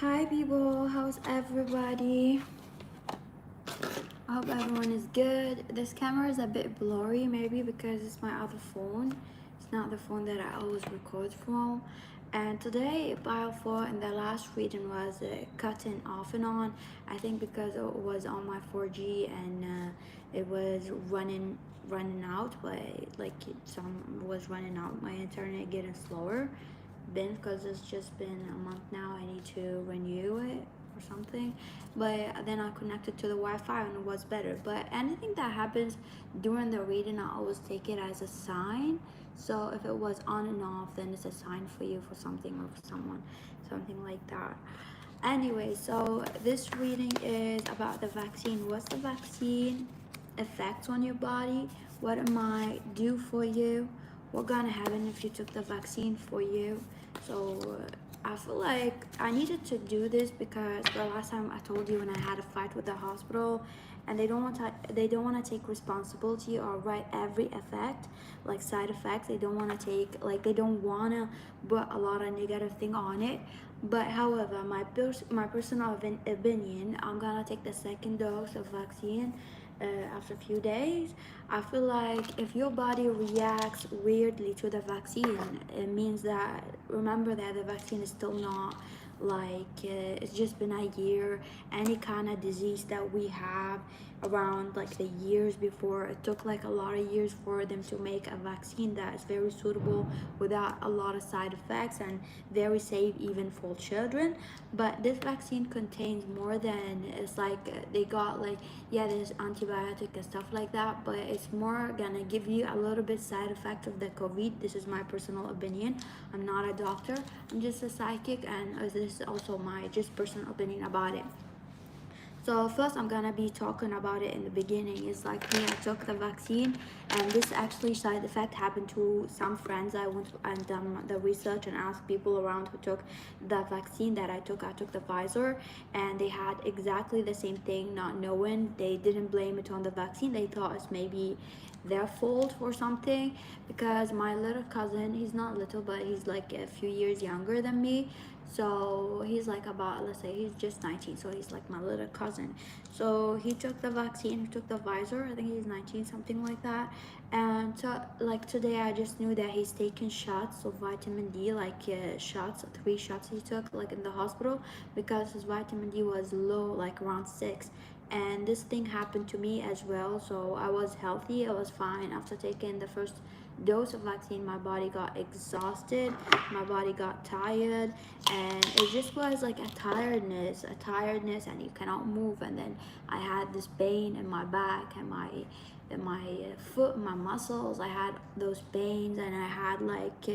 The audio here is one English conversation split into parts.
Hi people, how's everybody? I hope everyone is good. This camera is a bit blurry, maybe because it's my other phone. It's not the phone that I always record from. And today, by four in the last reading was cutting off and on. I think because it was on my 4G and it was running out, but like some was running out. My internet getting slower. Been because it's just been a month now. I need to renew it or something, but then I connected to the Wi-Fi and it was better. But anything that happens during the reading, I always take it as a sign. So if it was on and off, then it's a sign for you, for something, or for someone, something like that. Anyway, so this reading is about the vaccine. What's the vaccine effects on your body? What it might do for you? What gonna happen if you took the vaccine for you? So I feel like I needed to do this because the last time I told you when I had a fight with the hospital, and they don't want to take responsibility or write every effect, like side effects. They don't want to take, like, they don't want to put a lot of negative thing on it. But however, my personal opinion, I'm gonna take the second dose of vaccine after a few days. I feel like if your body reacts weirdly to the vaccine, it means that, remember that the vaccine is still not like it's just been a year. Any kind of disease that we have around like the years before, it took like a lot of years for them to make a vaccine that is very suitable without a lot of side effects and very safe even for children. But this vaccine contains more than, it's like they got like, yeah, there's antibiotic and stuff like that, but it's more gonna give you a little bit side effect of the COVID. This is my personal opinion. I'm not a doctor, I'm just a psychic, and this is also my just personal opinion about it. So first I'm gonna be talking about it in the beginning. It's like me, I took the vaccine, and this actually side effect happened to some friends. I went and done the research and asked people around who took the vaccine that I took. I took the Pfizer, and they had exactly the same thing, not knowing. They didn't blame it on the vaccine. They thought it's maybe their fault or something, because my little cousin, he's not little, but he's like a few years younger than me. So he's like about, let's say he's just 19, so he's like my little cousin. So he took the vaccine, he took the Pfizer, I think he's 19, something like that. And so like today I just knew that he's taking shots of vitamin D, like shots, 3 shots he took like in the hospital, because his vitamin D was low, like around 6. And this thing happened to me as well. So I was healthy, I was fine. After taking the first dose of vaccine, my body got exhausted, my body got tired, and it just was like a tiredness, and you cannot move. And then I had this pain in my back and my foot, my muscles. I had those pains, and I had like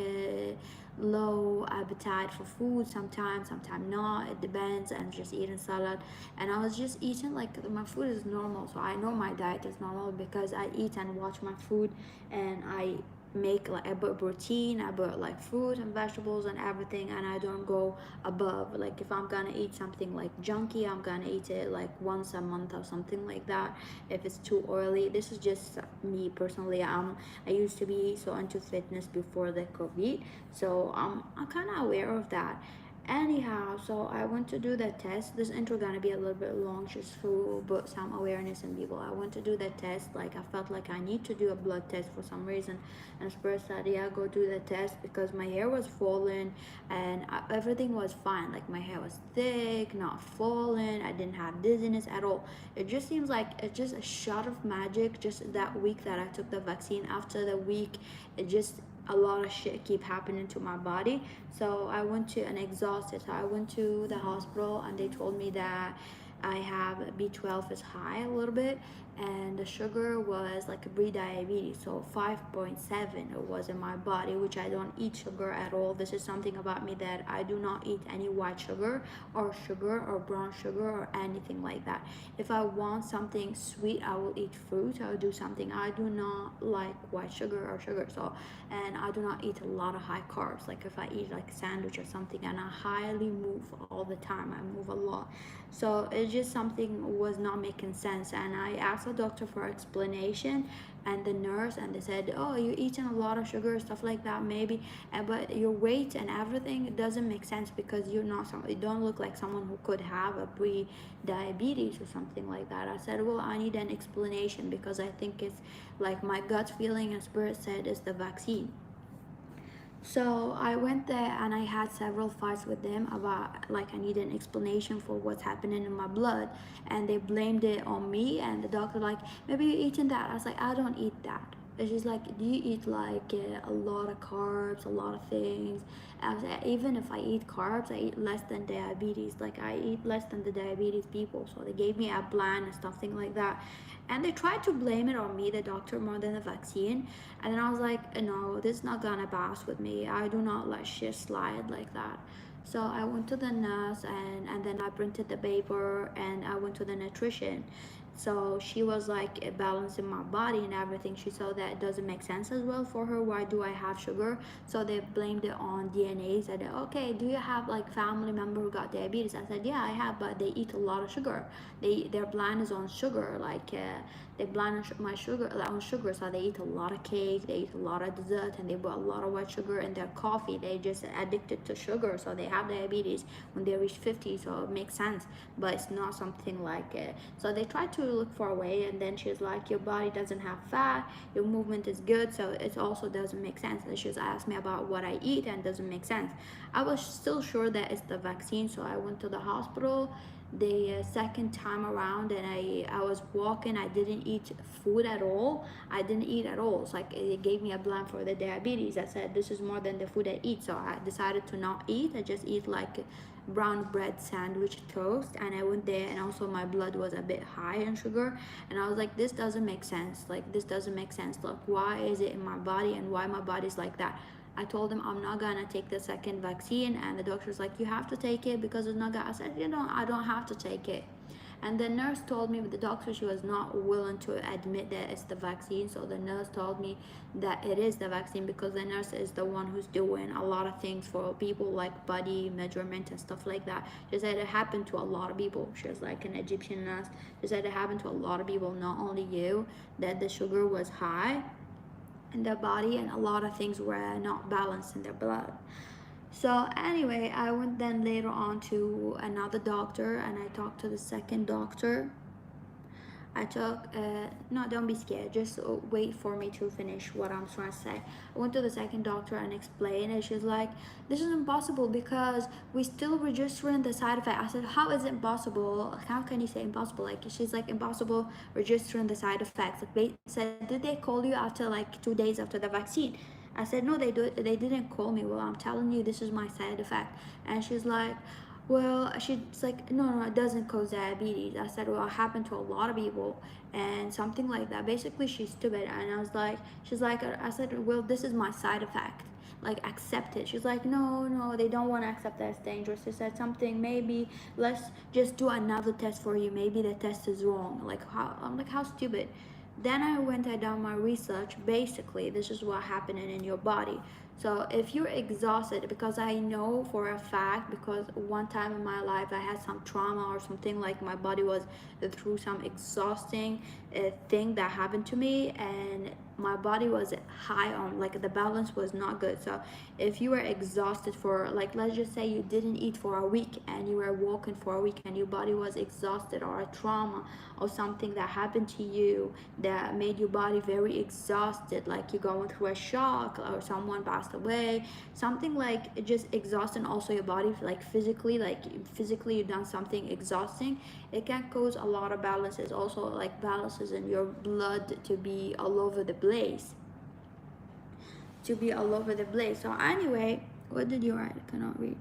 low appetite for food sometimes not, it depends. And just eating salad, and I was just eating like my food is normal, so I know my diet is normal because I eat and watch my food, and I make like, I put protein, I put like fruit and vegetables and everything, and I don't go above. Like if I'm gonna eat something like junky, I'm gonna eat it like once a month or something like that, if it's too oily. This is just me personally. I used to be so into fitness before the COVID, so I'm kind of aware of that. Anyhow, so I went to do the test. This intro gonna be a little bit long, just for but some awareness in people. I went to do the test. Like I felt like I need to do a blood test for some reason, and Spurs said, "Yeah, go do the test," because my hair was falling, and everything was fine. Like my hair was thick, not falling. I didn't have dizziness at all. It just seems like it's just a shot of magic. Just that week that I took the vaccine. After the week, it just a lot of shit keep happening to my body. So I went to an exhausted. So I went to the hospital, and they told me that I have B12 is high a little bit, and the sugar was like a pre-diabetes, so 5.7 it was in my body, which I don't eat sugar at all. This is something about me, that I do not eat any white sugar or brown sugar or anything like that. If I want something sweet, I will eat fruit, I will do something. I do not like white sugar or sugar. So, and I do not eat a lot of high carbs. Like if I eat like a sandwich or something, and I highly move all the time, I move a lot. So it's just something was not making sense, and I asked the doctor for explanation and the nurse, and they said, oh, you're eating a lot of sugar, stuff like that, maybe, but your weight and everything doesn't make sense because you're not you don't look like someone who could have a pre-diabetes or something like that. I said, well, I need an explanation because I think it's like my gut feeling and spirit said it's the vaccine. So I went there and I had several fights with them about like I need an explanation for what's happening in my blood, and they blamed it on me, and the doctor like, maybe you're eating that. I was like, I don't eat that. And she's like, do you eat like a lot of carbs, a lot of things? I was like, even if I eat carbs, I eat less than diabetes. Like I eat less than the diabetes people. So they gave me a plan and something like that. And they tried to blame it on me, the doctor, more than the vaccine. And then I was like, no, this is not gonna pass with me. I do not let shit slide like that. So I went to the nurse, and then I printed the paper, and I went to the nutrition. So she was like balancing my body and everything. She saw that it doesn't make sense as well for her. Why do I have sugar? So they blamed it on DNA. Said, okay, do you have like family member who got diabetes? I said, yeah, I have, but they eat a lot of sugar. Their plan is on sugar. Like they blind my sugar on sugar, so they eat a lot of cake, they eat a lot of dessert, and they put a lot of white sugar in their coffee. They just addicted to sugar, so they have diabetes when they reach 50. So it makes sense, but it's not something like so they tried to look for a way, and then she's like, your body doesn't have fat, your movement is good, so it also doesn't make sense. And she's asked me about what I eat, and doesn't make sense. I was still sure that it's the vaccine, so I went to the hospital the second time around, and I was walking. I didn't eat food at all. I didn't eat at all. It's like it gave me a plan for the diabetes. I said this is more than the food I eat, so I decided to not eat. I just eat like brown bread sandwich toast, and I went there, and also my blood was a bit high in sugar, and I was like, this doesn't make sense. Like this doesn't make sense. Like why is it in my body, and why my body's like that? I told him I'm not gonna take the second vaccine, and the doctor's like, you have to take it because it's not gonna. I said, I don't have to take it. And the nurse told me, but the doctor, she was not willing to admit that it's the vaccine. So the nurse told me that it is the vaccine because the nurse is the one who's doing a lot of things for people, like body measurement and stuff like that. She said it happened to a lot of people. She was like an Egyptian nurse. She said it happened to a lot of people, not only you, that the sugar was high in their body, and a lot of things were not balanced in their blood. So anyway, I went then later on to another doctor, and I talked to the second doctor. I took, no, don't be scared, just wait for me to finish what I'm trying to say. I went to the second doctor and explained, and she's like, this is impossible because we still registering the side effect. I said, how is it impossible? How can you say impossible? Like, she's like, impossible registering the side effects. Like, they said, did they call you after like 2 days after the vaccine? I said, no, they didn't call me. Well, I'm telling you, this is my side effect. And she's like, well, she's like, no, it doesn't cause diabetes. I said, well, it happened to a lot of people and something like that. Basically, she's stupid. And I was like, she's like, I said, well, this is my side effect. Like, accept it. She's like, no, they don't want to accept that it's dangerous. She said something, maybe let's just do another test for you. Maybe the test is wrong. Like, I'm like, how stupid. Then I done my research. Basically, this is what happening in your body. So if you're exhausted, because I know for a fact, because one time in my life I had some trauma or something, like my body was through some exhausting thing that happened to me, and my body was high on, like, the balance was not good. So if you were exhausted for, like, let's just say you didn't eat for a week and you were walking for a week and your body was exhausted, or a trauma or something that happened to you that made your body very exhausted, like you're going through a shock or someone passed away, something like just exhausting also your body, like physically you've done something exhausting, it can cause a lot of balances, also like balances in your blood to be all over the place. So anyway, what did you write? I cannot read.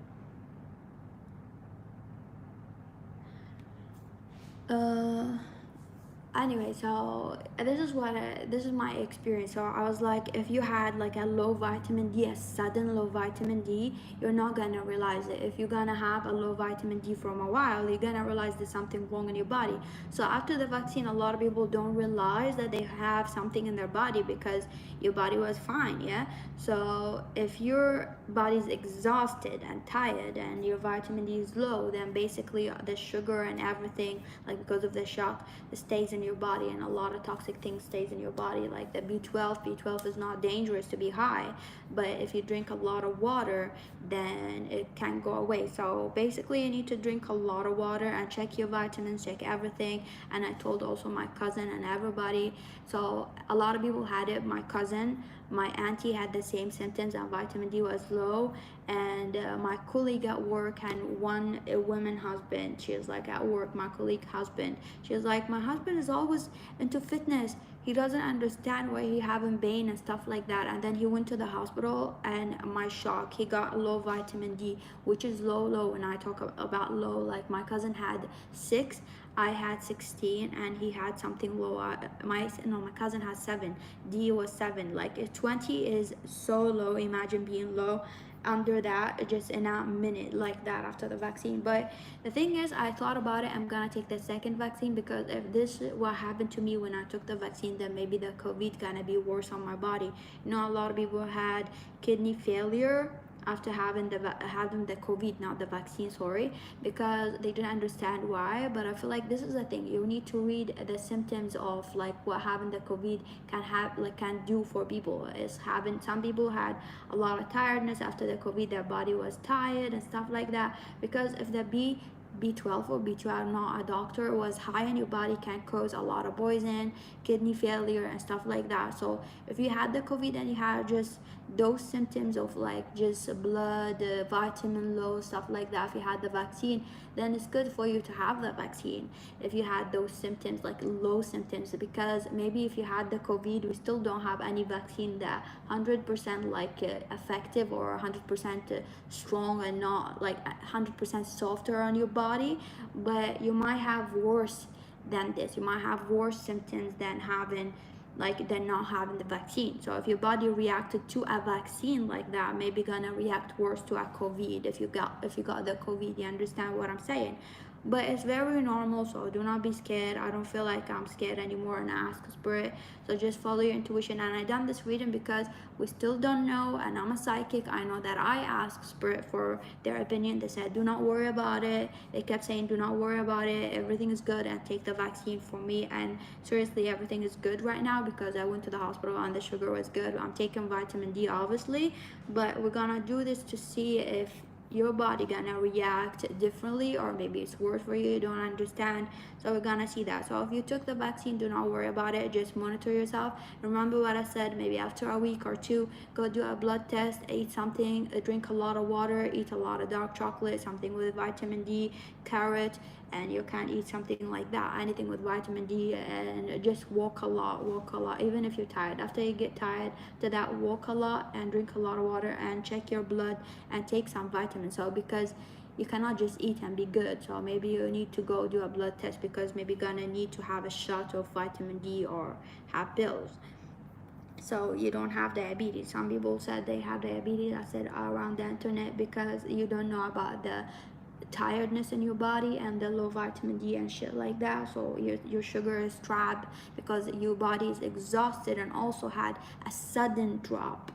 Anyway, so this is my experience. So I was like, if you had like a low vitamin D, a sudden low vitamin D, you're not gonna realize it. If you're gonna have a low vitamin D from a while, you're gonna realize there's something wrong in your body. So after the vaccine, a lot of people don't realize that they have something in their body because your body was fine. Yeah, so if your body's exhausted and tired and your vitamin D is low, then basically the sugar and everything, like because of the shock, stays in your body, and a lot of toxic things stays in your body, like the B12 is not dangerous to be high, but if you drink a lot of water, then it can go away. So basically you need to drink a lot of water and check your vitamins, check everything. And I told also my cousin and everybody. So a lot of people had it. My cousin, my auntie had the same symptoms, and vitamin D was low. And my colleague at work, and one woman husband, she was like, at work, my colleague husband, she was like, my husband is always into fitness, he doesn't understand why he having pain and stuff like that. And then he went to the hospital, and my shock, he got low vitamin D, which is low. And I talk about low, like my cousin had 6, I had 16, and he had something low. My cousin has 7, D was 7. Like 20 is so low. Imagine being low under that just in a minute like that after the vaccine. But the thing is, I thought about it, I'm gonna take the second vaccine, because if this what happened to me when I took the vaccine, then maybe the COVID gonna be worse on my body. You know, a lot of people had kidney failure after having the COVID, not the vaccine, sorry, because they didn't understand why. But I feel like this is the thing, you need to read the symptoms of like what having the COVID can do for people. Is having, some people had a lot of tiredness after the COVID, their body was tired and stuff like that, because if the B12 or B2, I'm not a doctor, was high in your body, can cause a lot of poison, kidney failure and stuff like that. So if you had the COVID and you had just those symptoms of like just blood, vitamin low, stuff like that, if you had the vaccine, then it's good for you to have the vaccine if you had those symptoms, like low symptoms. Because maybe if you had the COVID, we still don't have any vaccine that 100% like effective or 100% strong, and not like 100% softer on your body. But you might have worse than this, you might have worse symptoms than not having the vaccine. So if your body reacted to a vaccine like that, maybe gonna react worse to a COVID if you got the COVID. You understand what I'm saying? But it's very normal, so do not be scared. I don't feel like I'm scared anymore, and ask spirit. So just follow your intuition. And I done this reading because we still don't know, and I'm a psychic. I know that I asked spirit for their opinion. They said do not worry about it. They kept saying do not worry about it, everything is good, and take the vaccine for me. And seriously, everything is good right now, because I went to the hospital and the sugar was good. I'm taking vitamin D obviously, but we're gonna do this to see if your body gonna react differently, or maybe it's worse for you, you don't understand. So we're gonna see that. So if you took the vaccine, do not worry about it, just monitor yourself. Remember what I said, maybe after a week or 2, go do a blood test, eat something, drink a lot of water, eat a lot of dark chocolate, something with vitamin D, carrot, and you can eat something like that, anything with vitamin D. And just walk a lot, even if you're tired. After you get tired, to that, walk a lot and drink a lot of water, and check your blood and take some vitamins. So because you cannot just eat and be good, so maybe you need to go do a blood test, because maybe gonna need to have a shot of vitamin D or have pills, so you don't have diabetes. Some people said they have diabetes, I said around the internet, because you don't know about the tiredness in your body and the low vitamin D and shit like that. So your sugar is trapped because your body is exhausted, and also had a sudden drop.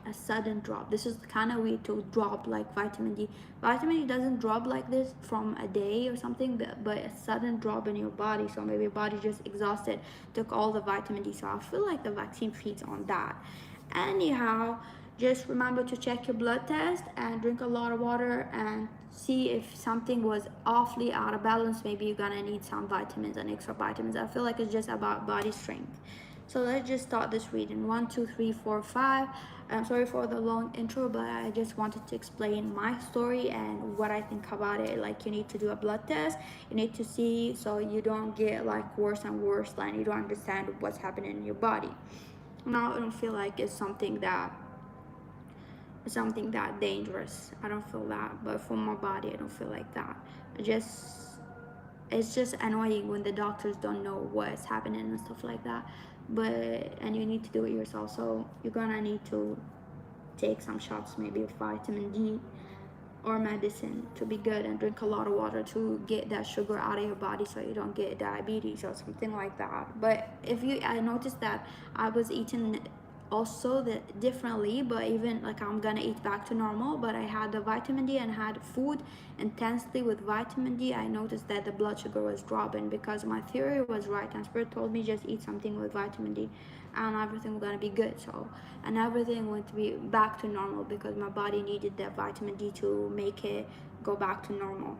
This is kind of weird to drop like vitamin D. Vitamin D doesn't drop like this from a day or something, but a sudden drop in your body. So maybe your body just exhausted, took all the vitamin D. So I feel like the vaccine feeds on that. Anyhow, just remember to check your blood test and drink a lot of water, and see if something was awfully out of balance. Maybe you're gonna need some vitamins and extra vitamins. I feel like it's just about body strength. So let's just start this reading. 1, 2, 3, 4, 5. I'm sorry for the long intro, but I just wanted to explain my story and what I think about it. Like, you need to do a blood test, you need to see, so you don't get like worse and worse, and you don't understand what's happening in your body. Now I don't feel like it's something that dangerous. I don't feel that, but for my body I don't feel like that. It's just annoying when the doctors don't know what's happening and stuff like that, and you need to do it yourself. So you're gonna need to take some shots, maybe of vitamin D or medicine, to be good, and drink a lot of water to get that sugar out of your body, so you don't get diabetes or something like that. But I noticed that I was eating also differently, but even like I'm gonna eat back to normal. But I had the vitamin D and had food intensely with vitamin D. I noticed that the blood sugar was dropping because my theory was right, and spirit told me just eat something with vitamin D and everything was gonna be good. So, and everything went to be back to normal because my body needed that vitamin D to make it go back to normal.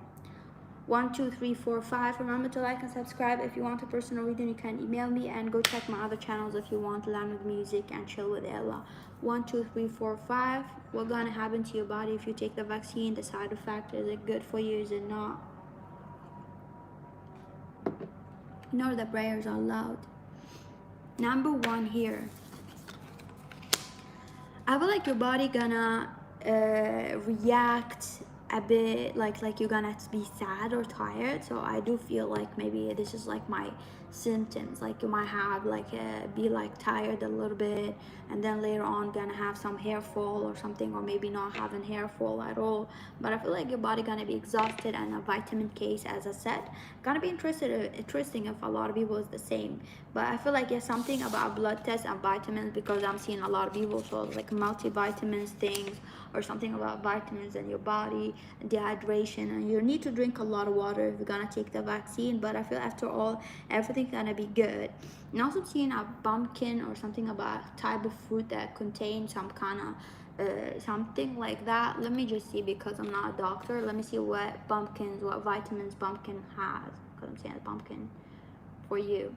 1, 2, 3, 4, 5. Remember to like and subscribe. If you want a personal reading, you can email me, and go check my other channels if you want to learn with music and chill with Ella. 1, 2, 3, 4, 5. What's gonna happen to your body if you take the vaccine? The side effect, is it good for you? Is it not? You know the prayers are loud. Number 1 here. I feel like your body gonna react a bit like you're gonna be sad or tired. So I do feel like maybe this is like my symptoms, like you might have like be like tired a little bit, and then later on gonna have some hair fall or something, or maybe not having hair fall at all. But I feel like your body gonna be exhausted, and a vitamin case, as I said, gonna be interesting if a lot of people is the same. But I feel like there's something about blood tests and vitamins, because I'm seeing a lot of people, so like multivitamins things, or something about vitamins in your body, dehydration, and you need to drink a lot of water if you're gonna take the vaccine. But I feel after all, everything's gonna be good. And also seeing a pumpkin or something about type of fruit that contains some kind of something like that. Let me just see, because I'm not a doctor. Let me see what vitamins pumpkin has, because I'm saying pumpkin for you.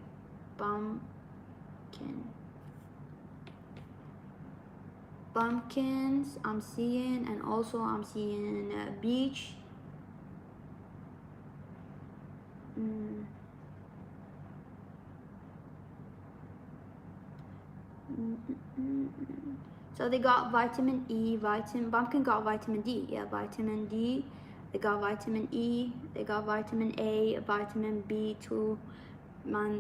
Pumpkins I'm seeing, and also I'm seeing beach. So they got vitamin E, pumpkin got vitamin D, yeah, vitamin D. They got vitamin E, they got vitamin A, vitamin B2,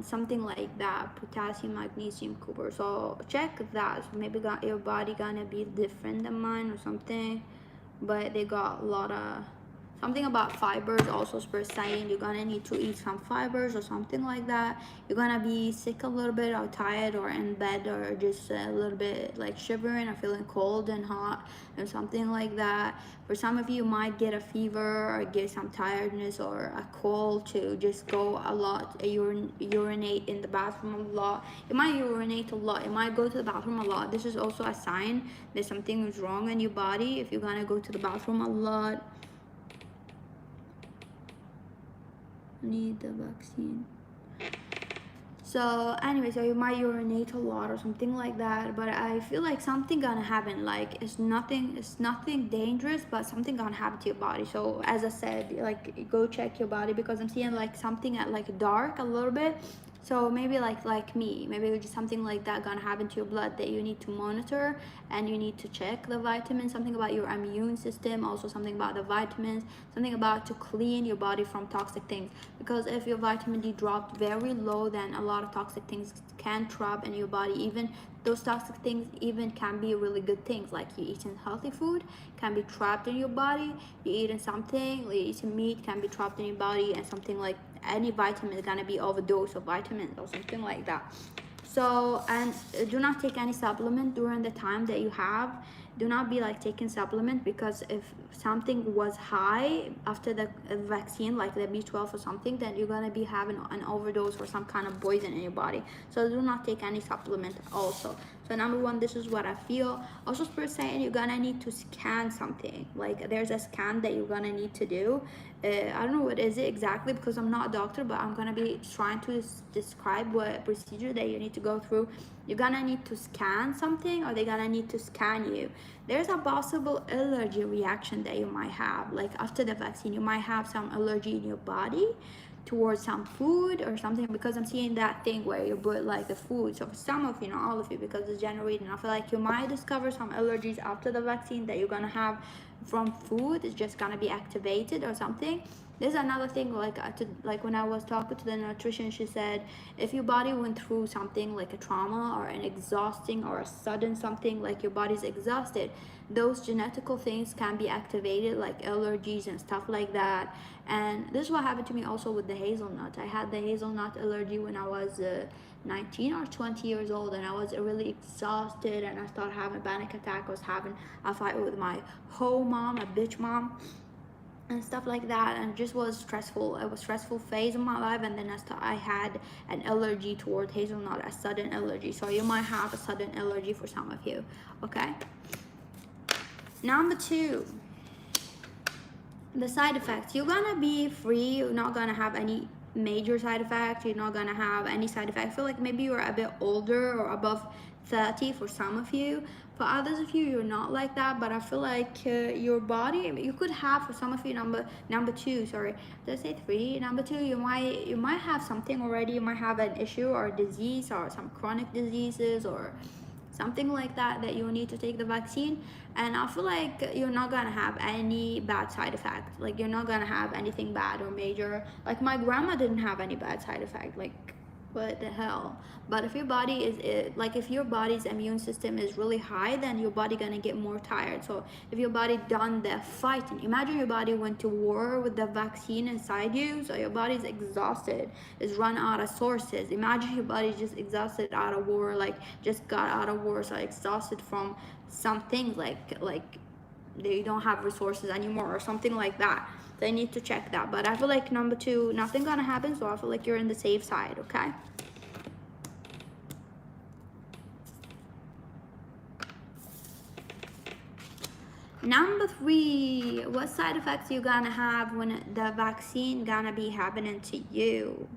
something like that, potassium, magnesium, copper. So check that. So maybe your body gonna be different than mine or something. But they got a lot of something about fibers. Also spirit saying you're gonna need to eat some fibers or something like that. You're gonna be sick a little bit, or tired, or in bed, or just a little bit like shivering or feeling cold and hot and something like that. For some of you might get a fever or get some tiredness or a cold, to just go a lot, urinate in the bathroom a lot. You might urinate a lot, you might go to the bathroom a lot. This is also a sign that something is wrong in your body if you're gonna go to the bathroom a lot. Need the vaccine. So anyway, so you might urinate a lot or something like that. But I feel like something gonna happen. Like it's nothing dangerous, but something gonna happen to your body. So as I said, like go check your body, because I'm seeing like something at like dark a little bit. So maybe like me, maybe just something like that gonna happen to your blood that you need to monitor, and you need to check the vitamins, something about your immune system, also something about the vitamins, something about to clean your body from toxic things. Because if your vitamin D dropped very low, then a lot of toxic things can trap in your body. Even those toxic things even can be really good things, like you eating healthy food can be trapped in your body. You eating something, like eating meat, can be trapped in your body, and something like any vitamin is gonna be overdose of vitamins or something like that. So, and do not take any supplement during the time that you have. Do not be like taking supplement, because if something was high after the vaccine, like the B12 or something, then you're gonna be having an overdose or some kind of poison in your body. So do not take any supplement also. So number 1, this is what I feel. Also spirit saying you're gonna need to scan something. Like there's a scan that you're gonna need to do. I don't know what is it exactly, because I'm not a doctor, but I'm gonna be trying to describe what procedure that you need to go through. You're gonna need to scan something, or they're gonna need to scan you. There's a possible allergy reaction that you might have. Like after the vaccine, you might have some allergy in your body towards some food or something, because I'm seeing that thing where you put like the food. So for some of you, not all of you, because it's generating, I feel like you might discover some allergies after the vaccine that you're gonna have from food. It's just gonna be activated or something. There's another thing, like when I was talking to the nutrition, she said if your body went through something like a trauma or an exhausting or a sudden something, like your body's exhausted, those genetical things can be activated, like allergies and stuff like that. And this is what happened to me also with the hazelnut. I had the hazelnut allergy when I was 19 or 20 years old, and I was really exhausted, and I started having a panic attack. I was having a fight with my whole mom, a bitch mom, and stuff like that, and it just was stressful. It was stressful phase of my life, and then I had an allergy toward hazelnut, a sudden allergy. So you might have a sudden allergy for some of you. Okay, number 2, the side effects. You're gonna be free. You're not gonna have any major side effects. You're not gonna have any side effects. I feel like maybe you're a bit older or above 30 for some of you. For others of you, you're not like that, but I feel like your body, you could have, for some of you, number 2, sorry, did I say 3? Number 2, you might have something already. You might have an issue or a disease or some chronic diseases or something like that, that you need to take the vaccine. And I feel like you're not gonna have any bad side effects. Like, you're not gonna have anything bad or major. Like, my grandma didn't have any bad side effect. Like, what the hell? But if your body if your body's immune system is really high, then your body gonna get more tired. So if your body done the fighting, imagine your body went to war with the vaccine inside you, so your body's exhausted, is run out of sources. Imagine your body's just exhausted out of war, like just got out of war, so exhausted from some things, like they don't have resources anymore or something like that. They need to check that. But I feel like number 2, nothing gonna happen, so I feel like you're in the safe side. Okay, number 3, what side effects you gonna have when the vaccine gonna be happening to you?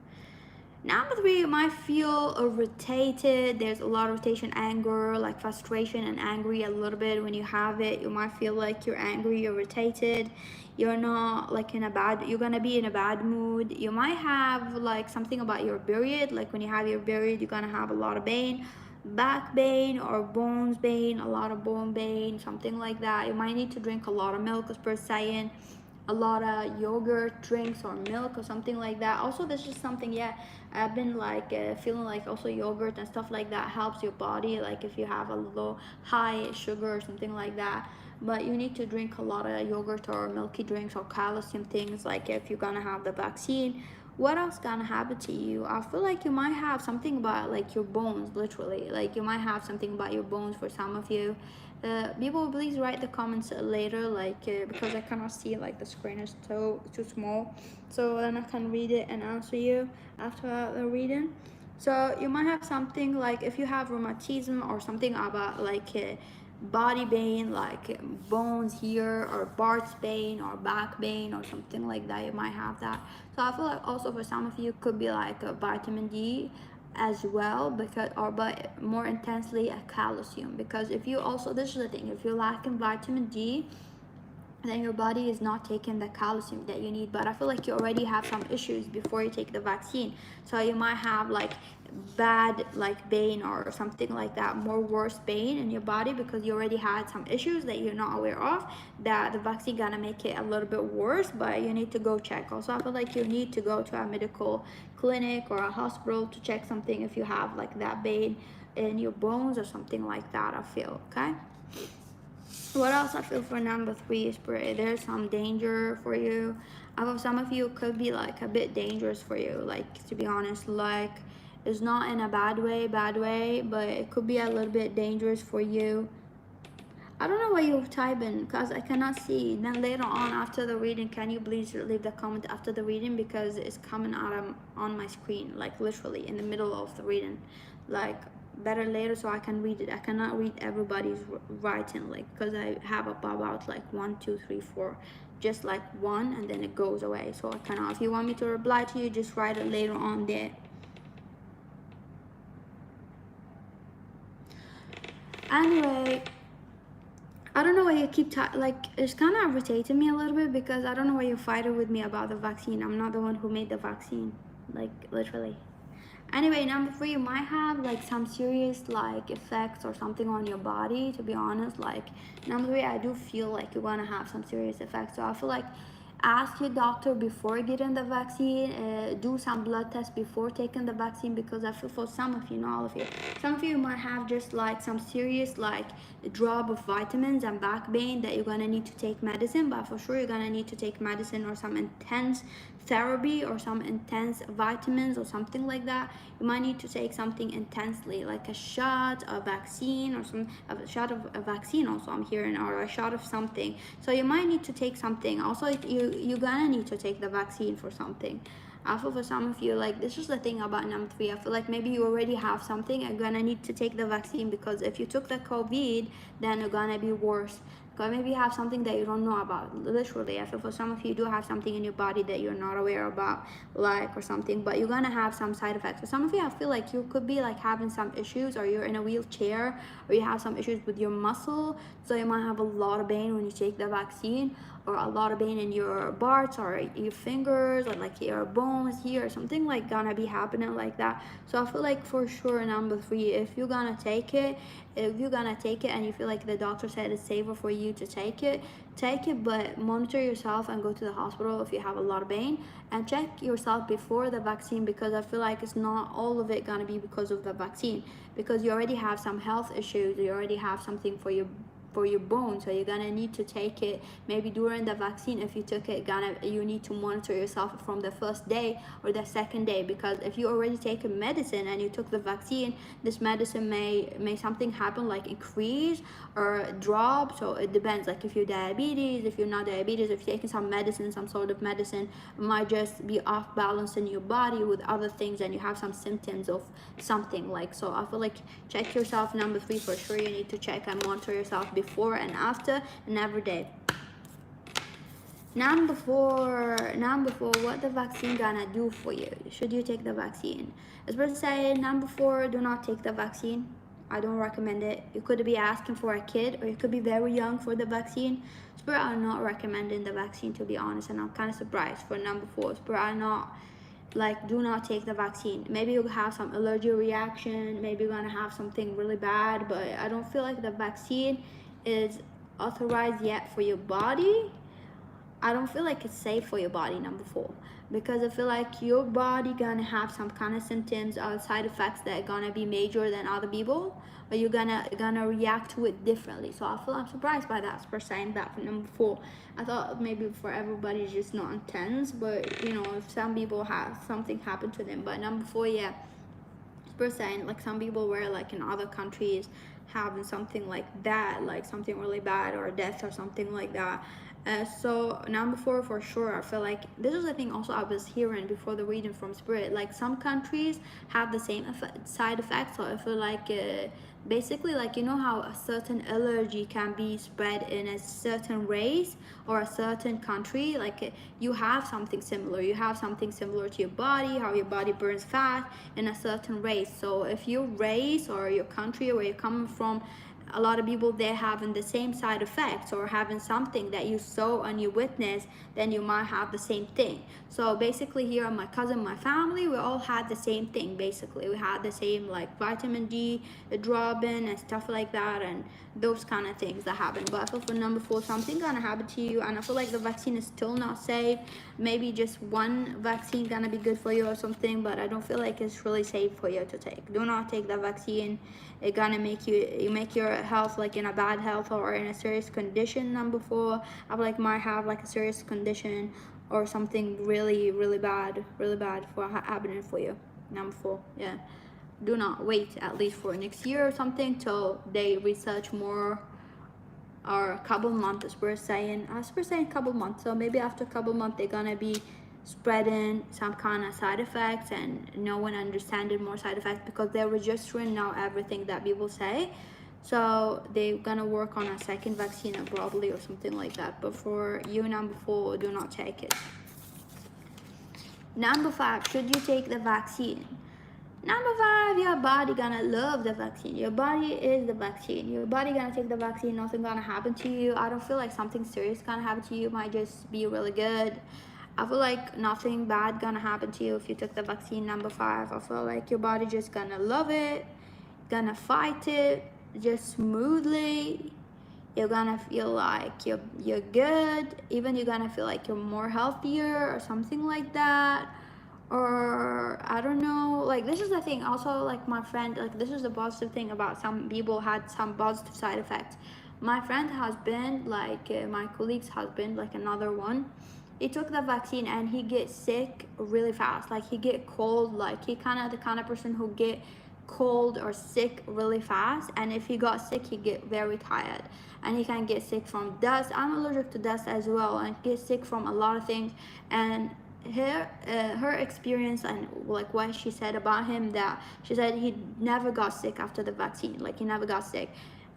Number 3, you might feel irritated. There's a lot of irritation, anger, like frustration and angry a little bit when you have it. You might feel like you're angry, you're irritated. You're not like you're gonna be in a bad mood. You might have like something about your period. Like when you have your period, you're gonna have a lot of pain, back pain or bones pain, a lot of bone pain, something like that. You might need to drink a lot of milk, as per saying, a lot of yogurt drinks or milk or something like that. Also, this is something, yeah, I've been like feeling like also yogurt and stuff like that helps your body, like if you have a low high sugar or something like that. But you need to drink a lot of yogurt or milky drinks or calcium things, like if you're gonna have the vaccine. What else gonna happen to you? I feel like you might have something about like your bones, literally, like you might have something about your bones for some of you. People, please write the comments later, because I cannot see, like the screen is too small, so then I can read it and answer you after the reading. So you might have something like if you have rheumatism or something about like body pain, like bones here, or parts pain or back pain or something like that. You might have that. So I feel like also for some of you could be like a vitamin D as well, but more intensely a calcium, because if you also, this is the thing, if you're lacking vitamin D, then your body is not taking the calcium that you need. But I feel like you already have some issues before you take the vaccine, so you might have like bad like pain or something like that, more worse pain in your body, because you already had some issues that you're not aware of, that the vaccine gonna make it a little bit worse. But you need to go check. Also, I feel like you need to go to a medical clinic or a hospital to check something if you have like that pain in your bones or something like that, I feel. Okay, what else I feel for number 3 is there's some danger for you. I feel some of you could be like a bit dangerous for you, like, to be honest, like it's not in a bad way, but it could be a little bit dangerous for you. I don't know why you're typing, because I cannot see. Then later on after the reading, can you please leave the comment after the reading, because it's coming out on my screen, like literally in the middle of the reading. Like, better later so I can read it. I cannot read everybody's writing, like, because I have about like 1 2 3 4, just like one, and then it goes away. So I cannot. If you want me to reply to you, just write it later on there. Anyway, I don't know why you keep like, it's kind of irritating me a little bit, because I don't know why you're fighting with me about the vaccine. I'm not the one who made the vaccine, like literally. Anyway, number 3, you might have like some serious like effects or something on your body, to be honest. Like number 3, I do feel like you're gonna have some serious effects. So I feel like ask your doctor before getting the vaccine. Do some blood tests before taking the vaccine, because I feel for some of you, not all of you, some of you might have just like some serious like drop of vitamins and back pain that you're gonna need to take medicine. But for sure you're gonna need to take medicine or some intense therapy or some intense vitamins or something like that. You might need to take something intensely, like a shot, a vaccine, or a shot of a vaccine also I'm hearing, or a shot of something. So you might need to take something. Also, you're gonna need to take the vaccine for something. I feel for some of you, like, this is the thing about number 3. I feel like maybe you already have something and you're gonna need to take the vaccine, because if you took the COVID, then you're gonna be worse. Because maybe you have something that you don't know about. Literally, I feel for some of you do have something in your body that you're not aware about, like, or something, but you're gonna have some side effects. For some of you, I feel like you could be like having some issues, or you're in a wheelchair, or you have some issues with your muscle, so you might have a lot of pain when you take the vaccine, or a lot of pain in your parts or your fingers, or like your bones here, or something like gonna be happening like that. So I feel like for sure number 3, if you're gonna take it, and you feel like the doctor said it's safer for you to take it, but monitor yourself and go to the hospital if you have a lot of pain, and check yourself before the vaccine, because I feel like it's not all of it gonna be because of the vaccine, because you already have some health issues, you already have something for your bones, so you're gonna need to take it maybe during the vaccine. If you took it, you need to monitor yourself from the first day or the second day, because if you already take a medicine and you took the vaccine, this medicine may something happen, like increase or drop. So it depends, like if you're diabetes, if you're not diabetes, if you're taking some medicine, some sort of medicine, it might just be off balance in your body with other things, and you have some symptoms of something. Like, so I feel like check yourself number 3 for sure. You need to check and monitor yourself before and after and every day. Number four, what the vaccine gonna do for you? Should you take the vaccine? As per say, number 4, do not take the vaccine. I don't recommend it. You could be asking for a kid, or you could be very young for the vaccine. So I'm not recommending the vaccine, to be honest, and I'm kind of surprised for number 4. So I'm not, like, do not take the vaccine. Maybe you'll have some allergy reaction, maybe you're gonna have something really bad, but I don't feel like the vaccine is authorized yet for your body. I don't feel like it's safe for your body, number 4, because I feel like your body gonna have some kind of symptoms or side effects that are gonna be major than other people, or you're gonna react to it differently. So I feel I'm surprised by that for saying that for number 4. I thought maybe for everybody it's just not intense, but you know, if some people have something happen to them. But number 4, yeah, percent, like some people were like in other countries having something like that, like something really bad or death or something like that. So number 4 for sure, I feel like this is the thing also I was hearing before the reading from Spirit, like some countries have the same side effects. So I feel like basically, like, you know how a certain allergy can be spread in a certain race or a certain country, like you have something similar to your body, how your body burns fat in a certain race. So if your race or your country where you're coming from, a lot of people they're having the same side effects or having something that you saw and you witnessed, then you might have the same thing. So basically here, my cousin, my family, we all had the same thing. Basically we had the same, like, vitamin D dropping and stuff like that, and those kind of things that happen. But I feel for number 4, something gonna happen to you, and I feel like the vaccine is still not safe. Maybe just one vaccine gonna be good for you or something, but I don't feel like it's really safe for you to take. Do not take the vaccine. It's gonna make your health like in a bad health or in a serious condition. Number 4, I feel like might have like a serious condition or something really bad for happening for you. Number 4, yeah. Do not wait at least for next year or something till they research more, or a couple months, as we're saying couple months. So maybe after a couple months they're gonna be spreading some kind of side effects, and no one understanding more side effects, because they're registering now everything that people say. So they're gonna work on a second vaccine probably or something like that. But for you, number 4, do not take it. Number 5, should you take the vaccine? Number 5, your body gonna love the vaccine. Your body is the vaccine. Your body gonna take the vaccine, nothing gonna happen to you. I don't feel like something serious gonna happen to you. It might just be really good. I feel like nothing bad gonna happen to you if you took the vaccine. Number 5, I feel like your body just gonna love it, gonna fight it just smoothly. you're gonna feel like you're good. Even you're gonna feel like you're more healthier or something like that. Or I don't know, like this is the thing also, like my friend, like this is the positive thing about some people had some positive side effects. My friend husband, like my colleague's husband, like another one, he took the vaccine and he gets sick really fast. Like he get cold, like he kind of the kind of person who get cold or sick really fast. And if he got sick, he get very tired, and he can get sick from dust. I'm allergic to dust as well, and get sick from a lot of things. And her experience and like what she said about him, that she said he never got sick after the vaccine, like he never got sick.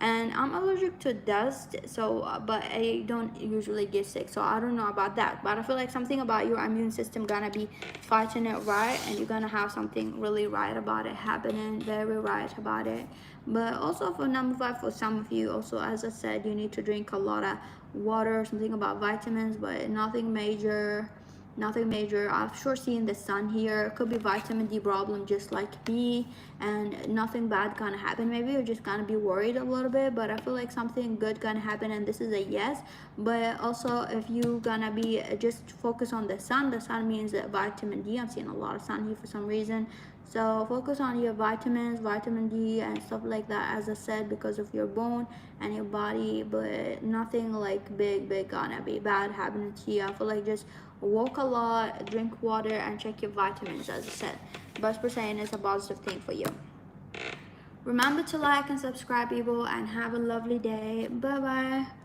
And I'm allergic to dust, so but I don't usually get sick, so I don't know about that. But I feel like something about your immune system gonna be fighting it right, and you're gonna have something really right about it happening, very right about it. But also for number 5, for some of you also, as I said, you need to drink a lot of water, something about vitamins, but nothing major. Nothing major. I've sure seen the sun here. It could be vitamin D problem just like me, and nothing bad gonna happen. Maybe you're just gonna be worried a little bit, but I feel like something good gonna happen, and this is a yes. But also if you gonna be just focus on the sun means that vitamin D. I'm seeing a lot of sun here for some reason. So focus on your vitamins, vitamin D and stuff like that, as I said, because of your bone and your body. But nothing like big gonna be bad happening to you. I feel like just walk a lot, drink water, and check your vitamins, as I said. Best percent is a positive thing for you. Remember to like and subscribe, people, and have a lovely day. Bye bye.